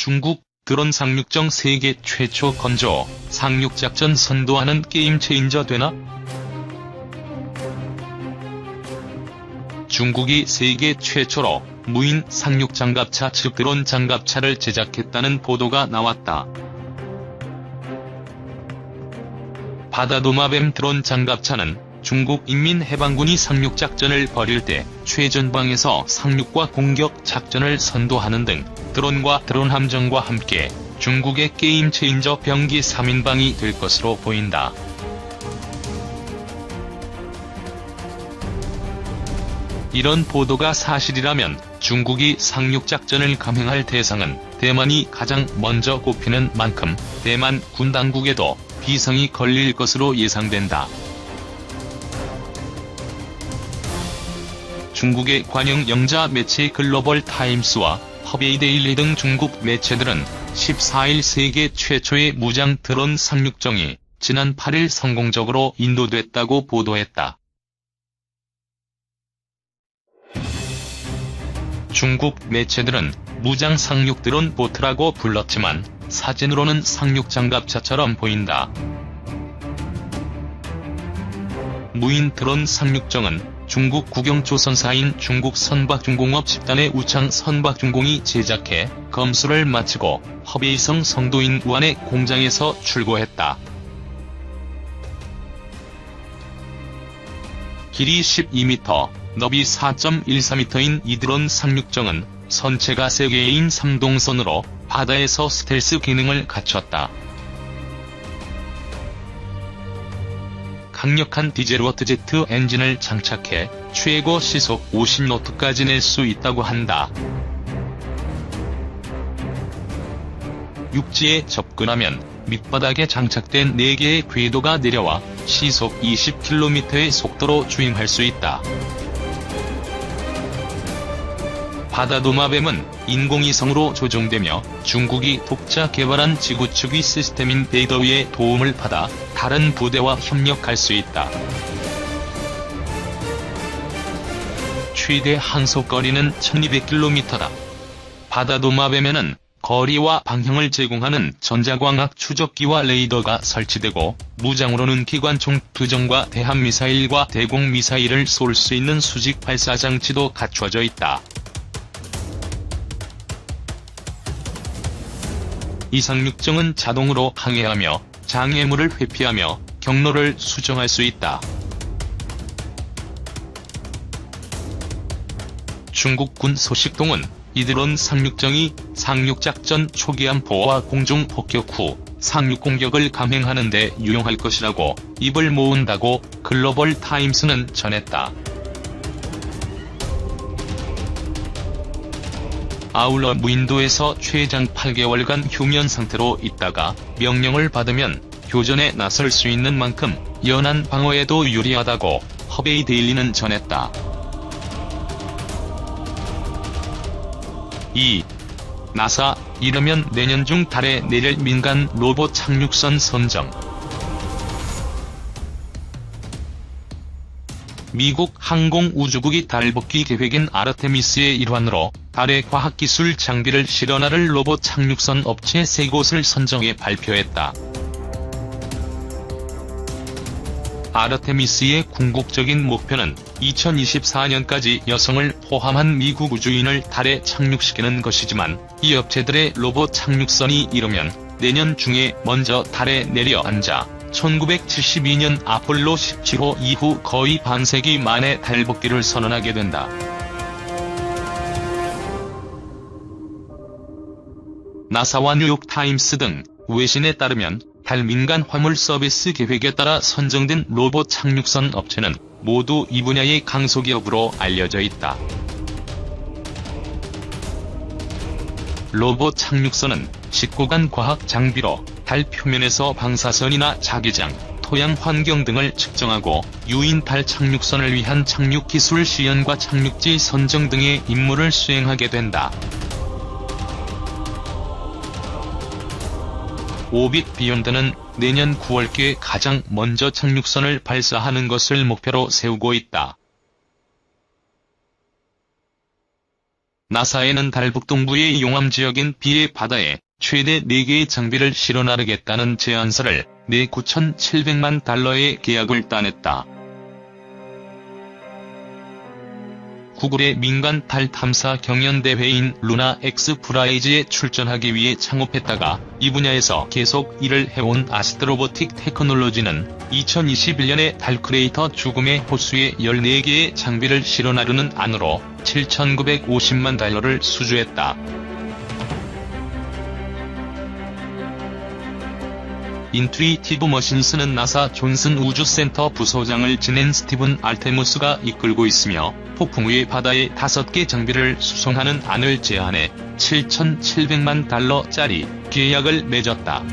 중국 드론 상륙정 세계 최초 건조 상륙작전 선도하는 게임 체인저 되나? 중국이 세계 최초로 무인 상륙 장갑차 즉 드론 장갑차를 제작했다는 보도가 나왔다. 바다도마뱀 드론 장갑차는 중국 인민해방군이 상륙작전을 벌일 때 최전방에서 상륙과 공격 작전을 선도하는 등 드론과 드론 함정과 함께 중국의 게임 체인저 병기 3인방이 될 것으로 보인다. 이런 보도가 사실이라면 중국이 상륙작전을 감행할 대상은 대만이 가장 먼저 꼽히는 만큼 대만 군 당국에도 비성이 걸릴 것으로 예상된다. 중국의 관영 영자 매체 글로벌 타임스와 허베이 데일리 등 중국 매체들은 14일 세계 최초의 무장 드론 상륙정이 지난 8일 성공적으로 인도됐다고 보도했다. 중국 매체들은 무장 상륙 드론 보트라고 불렀지만 사진으로는 상륙 장갑차처럼 보인다. 무인 드론 상륙정은 중국 국영조선사인 중국 선박중공업 집단의 우창 선박중공이 제작해 검수를 마치고 허베이성 성도인 우안의 공장에서 출고했다. 길이 12m, 너비 4.14m인 이 드론 상륙정은 선체가 3개인 3동선으로 바다에서 스텔스 기능을 갖췄다. 강력한 디젤워트제트 엔진을 장착해 최고 시속 50노트까지 낼 수 있다고 한다. 육지에 접근하면 밑바닥에 장착된 4개의 궤도가 내려와 시속 20km의 속도로 주행할 수 있다. 바다도마뱀은 인공위성으로 조종되며 중국이 독자 개발한 지구축위 시스템인 베이더위의 도움을 받아 다른 부대와 협력할 수 있다. 최대 항속거리는 1200km다. 바다도마뱀에는 거리와 방향을 제공하는 전자광학 추적기와 레이더가 설치되고 무장으로는 기관총 2정과 대함미사일과 대공미사일을 쏠 수 있는 수직 발사장치도 갖춰져 있다. 이 상륙정은 자동으로 항해하며 장애물을 회피하며 경로를 수정할 수 있다. 중국군 소식통은 이 드론 상륙정이 상륙작전 초기함포와 공중 폭격 후 상륙 공격을 감행하는 데 유용할 것이라고 입을 모은다고 글로벌 타임스는 전했다. 아울러 무인도에서 최장 8개월간 휴면 상태로 있다가 명령을 받으면 교전에 나설 수 있는 만큼 연안 방어에도 유리하다고 허베이 데일리는 전했다. 2. 나사, 이르면 내년 중 달에 내릴 민간 로봇 착륙선 선정. 미국 항공우주국이 달 복귀 계획인 아르테미스의 일환으로 달에 과학기술 장비를 실어나를 로봇 착륙선 업체 3곳을 선정해 발표했다. 아르테미스의 궁극적인 목표는 2024년까지 여성을 포함한 미국 우주인을 달에 착륙시키는 것이지만 이 업체들의 로봇 착륙선이 이르면 내년 중에 먼저 달에 내려앉아 1972년 아폴로 17호 이후 거의 반세기 만에 달 복귀를 선언하게 된다. 나사와 뉴욕타임스 등 외신에 따르면 달 민간 화물 서비스 계획에 따라 선정된 로봇 착륙선 업체는 모두 이 분야의 강소기업으로 알려져 있다. 로봇 착륙선은 19간 과학 장비로 달 표면에서 방사선이나 자기장, 토양 환경 등을 측정하고 유인 달 착륙선을 위한 착륙 기술 시연과 착륙지 선정 등의 임무를 수행하게 된다. 오빅 비욘드는 내년 9월께 가장 먼저 착륙선을 발사하는 것을 목표로 세우고 있다. 나사에는 달 북동부의 용암 지역인 비의 바다에 최대 4개의 장비를 실어 나르겠다는 제안서를 내 9,700만 달러의 계약을 따냈다. 구글의 민간 달 탐사 경연대회인 루나 엑스프라이즈에 출전하기 위해 창업했다가 이 분야에서 계속 일을 해온 아스트로보틱 테크놀로지는 2021년에 달 크레이터 죽음의 호수에 14개의 장비를 실어 나르는 안으로 7,950만 달러를 수주했다. 인투이티브 머신스는 나사 존슨 우주센터 부소장을 지낸 스티븐 알테무스가 이끌고 있으며 폭풍 후의 바다에 5개 장비를 수송하는 안을 제안해 7,700만 달러짜리 계약을 맺었다.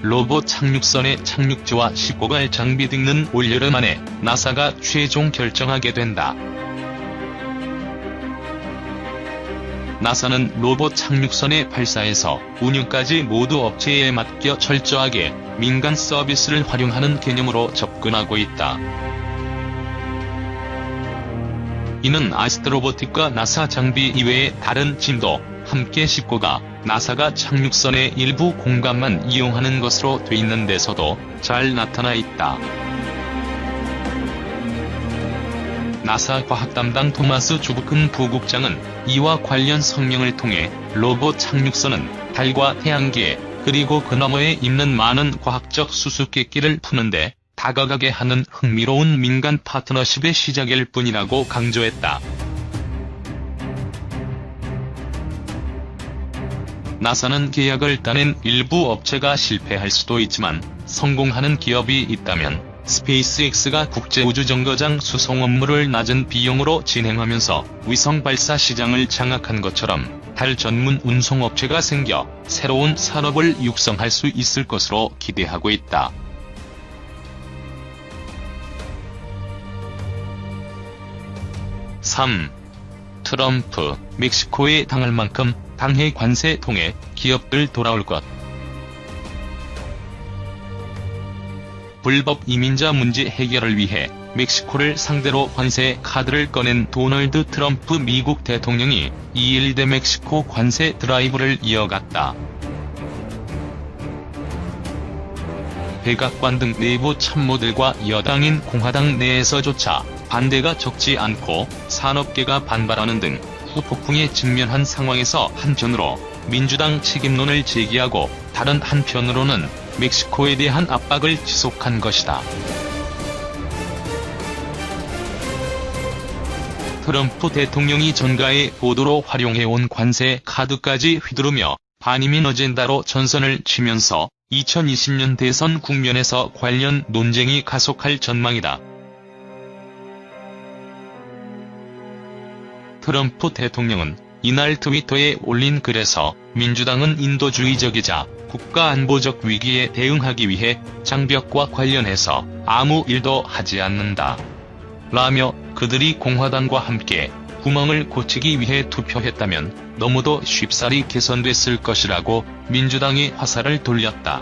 로봇 착륙선의 착륙지와 식고갈 장비 등은 올여름 안에 나사가 최종 결정하게 된다. 나사는 로봇 착륙선의 발사에서 운영까지 모두 업체에 맡겨 철저하게 민간 서비스를 활용하는 개념으로 접근하고 있다. 이는 아스트로보틱과 나사 장비 이외의 다른 짐도 함께 싣고가 나사가 착륙선의 일부 공간만 이용하는 것으로 돼 있는 데서도 잘 나타나 있다. 나사 과학담당 토마스 주부큰 부국장은 이와 관련 성명을 통해 로봇 착륙선은 달과 태양계 그리고 그 너머에 있는 많은 과학적 수수께끼를 푸는데 다가가게 하는 흥미로운 민간 파트너십의 시작일 뿐이라고 강조했다. 나사는 계약을 따낸 일부 업체가 실패할 수도 있지만 성공하는 기업이 있다면 스페이스X가 국제우주정거장 수송 업무를 낮은 비용으로 진행하면서 위성 발사 시장을 장악한 것처럼 달 전문 운송업체가 생겨 새로운 산업을 육성할 수 있을 것으로 기대하고 있다. 트럼프, 멕시코에 당할 만큼 당해 관세 통해 기업들 돌아올 것. 불법 이민자 문제 해결을 위해 멕시코를 상대로 관세 카드를 꺼낸 도널드 트럼프 미국 대통령이 2일 대멕시코 관세 드라이브를 이어갔다. 백악관 등 내부 참모들과 여당인 공화당 내에서조차 반대가 적지 않고 산업계가 반발하는 등 후폭풍에 직면한 상황에서 한편으로 민주당 책임론을 제기하고 다른 한편으로는 멕시코에 대한 압박을 지속한 것이다. 트럼프 대통령이 전가의 보도로 활용해온 관세 카드까지 휘두르며 반이민 어젠다로 전선을 치면서 2020년 대선 국면에서 관련 논쟁이 가속할 전망이다. 트럼프 대통령은 이날 트위터에 올린 글에서 민주당은 인도주의적이자 국가안보적 위기에 대응하기 위해 장벽과 관련해서 아무 일도 하지 않는다. 라며 그들이 공화당과 함께 구멍을 고치기 위해 투표했다면 너무도 쉽사리 개선됐을 것이라고 민주당의 화살을 돌렸다.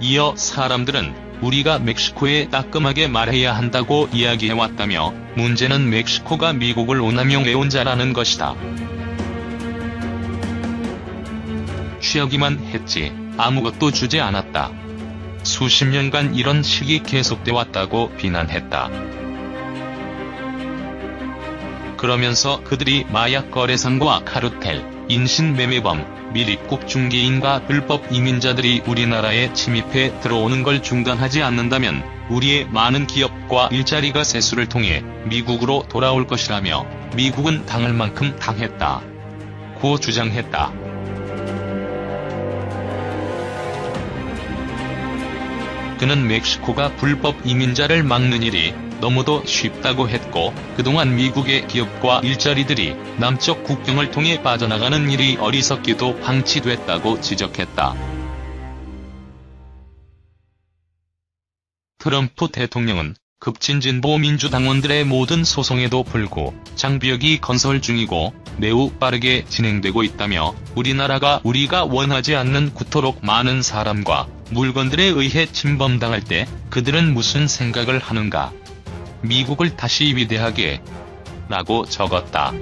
이어 사람들은 우리가 멕시코에 따끔하게 말해야 한다고 이야기해왔다며 문제는 멕시코가 미국을 오남용해온 자라는 것이다. 취하기만 했지 아무것도 주지 않았다. 수십 년간 이런 식이 계속돼 왔다고 비난했다. 그러면서 그들이 마약 거래상과 카르텔, 인신매매범, 밀입국 중개인과 불법 이민자들이 우리나라에 침입해 들어오는 걸 중단하지 않는다면 우리의 많은 기업과 일자리가 세수를 통해 미국으로 돌아올 것이라며 미국은 당할 만큼 당했다. 고 주장했다. 그는 멕시코가 불법 이민자를 막는 일이 너무도 쉽다고 했고 그동안 미국의 기업과 일자리들이 남쪽 국경을 통해 빠져나가는 일이 어리석기도 방치됐다고 지적했다. 트럼프 대통령은 급진진보 민주당원들의 모든 소송에도 불구 장벽이 건설 중이고 매우 빠르게 진행되고 있다며 우리나라가 우리가 원하지 않는 구토록 많은 사람과 물건들에 의해 침범당할 때 그들은 무슨 생각을 하는가? 미국을 다시 위대하게 라고 적었다.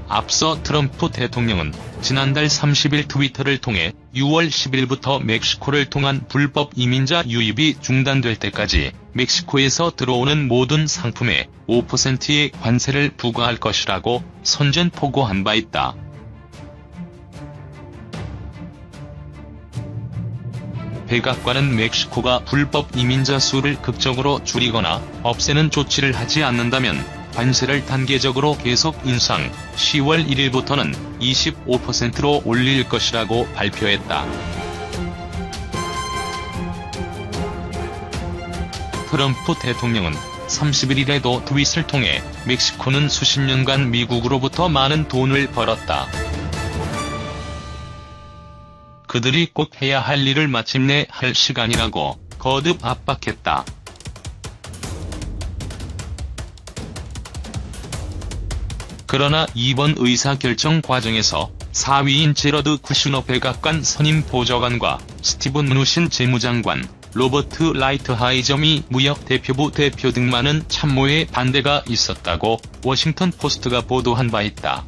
앞서 트럼프 대통령은 지난달 30일 트위터를 통해 6월 10일부터 멕시코를 통한 불법 이민자 유입이 중단될 때까지 멕시코에서 들어오는 모든 상품에 5%의 관세를 부과할 것이라고 선전포고한 바 있다. 백악관은 멕시코가 불법 이민자 수를 극적으로 줄이거나 없애는 조치를 하지 않는다면 관세를 단계적으로 계속 인상, 10월 1일부터는 25%로 올릴 것이라고 발표했다. 트럼프 대통령은 31일에도 트윗을 통해 멕시코는 수십 년간 미국으로부터 많은 돈을 벌었다. 그들이 꼭 해야 할 일을 마침내 할 시간이라고 거듭 압박했다. 그러나 이번 의사결정 과정에서 4위인 제러드 쿠슈너 백악관 선임 보좌관과 스티븐 누신 재무장관, 로버트 라이트하이저 미 무역대표부 대표 등 많은 참모의 반대가 있었다고 워싱턴 포스트가 보도한 바 있다.